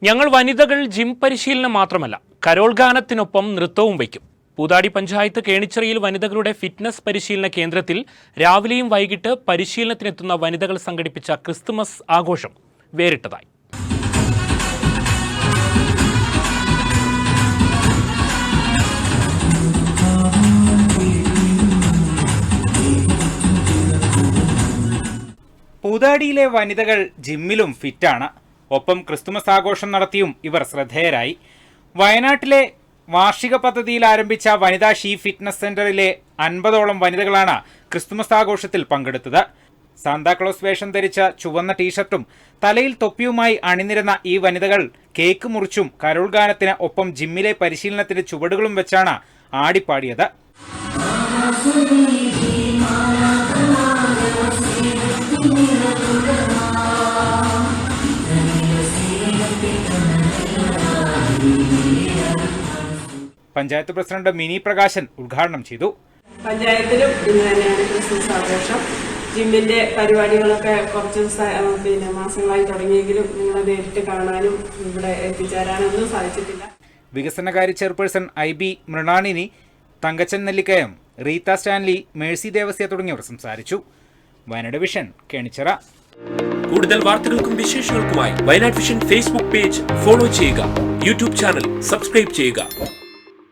ഞങ്ങൾ വനിതകൾ ജിം പരിശീലനം മാത്രമല്ല, കരോൾ ഗാനത്തിനൊപ്പം നൃത്തവും വയ്ക്കും. പൂതാടി പഞ്ചായത്ത് കേണിച്ചിറയിൽ വനിതകളുടെ ഫിറ്റ്നസ് പരിശീലന കേന്ദ്രത്തിൽ രാവിലെയും വൈകിട്ട് പരിശീലനത്തിനെത്തുന്ന വനിതകൾ സംഘടിപ്പിച്ച ക്രിസ്തുമസ് ആഘോഷം വേറിട്ടതായി. പൂതാടിയിലെ വനിതകൾ ജിമ്മിലും ഫിറ്റാണ്. ഒപ്പം ക്രിസ്തുമസ് ആഘോഷം നടത്തിയും ഇവർ ശ്രദ്ധേയരായി. വയനാട്ടിലെ വാർഷിക പദ്ധതിയിൽ ആരംഭിച്ച വനിതാ ഷീ ഫിറ്റ്നസ് സെന്ററിലെ 50ഓളം വനിതകളാണ് ക്രിസ്തുമസ് ആഘോഷത്തിൽ പങ്കെടുത്തത്. സാന്താക്ലോസ് വേഷം ധരിച്ച ചുവന്ന ടീഷർട്ടും തലയിൽ തൊപ്പിയുമായി അണിനിരന്ന ഈ വനിതകൾ കേക്ക് മുറിച്ചും കരോൾ ഗാനത്തിന് ഒപ്പം ജിമ്മിലെ പരിശീലനത്തിന്റെ ചുവടുകളും വെച്ചാണ് ആടിപ്പാടിയത്. പഞ്ചായത്ത് പ്രസിഡന്റ് മിനി പ്രകാശൻ ഉദ്ഘാടനം ചെയ്തു. പഞ്ചായത്തിലും ഇന്ന് തന്നെയാണ് ക്രിസ്മസ് ആഘോഷം. ജിമ്മിന്റെ പരിപാടികളൊക്കെ കുറച്ച് മാസങ്ങളായി തുടങ്ങിയെങ്കിലും നിങ്ങളെ നേരിട്ട് കാണാനും ഇവിടെ എത്തിച്ചേരാനൊന്നും സാധിച്ചിട്ടില്ല. വികസനകാര്യ chairperson IB Mrinalini, Thankachan Nellikkayam, Rita Stanley, Mercy Devasia തുടങ്ങിയവർ സംസാരിച്ചു. വയനാട് വിഷൻ കേണിച്ചിറ. കൂടുതൽ വാർത്തകൾക്കും വിശേഷങ്ങൾക്കുമായി Wayanad vision Facebook page follow ചെയ്യുക. യൂട്യൂബ് ചാനൽ സബ്സ്ക്രൈബ് ചെയ്യുക.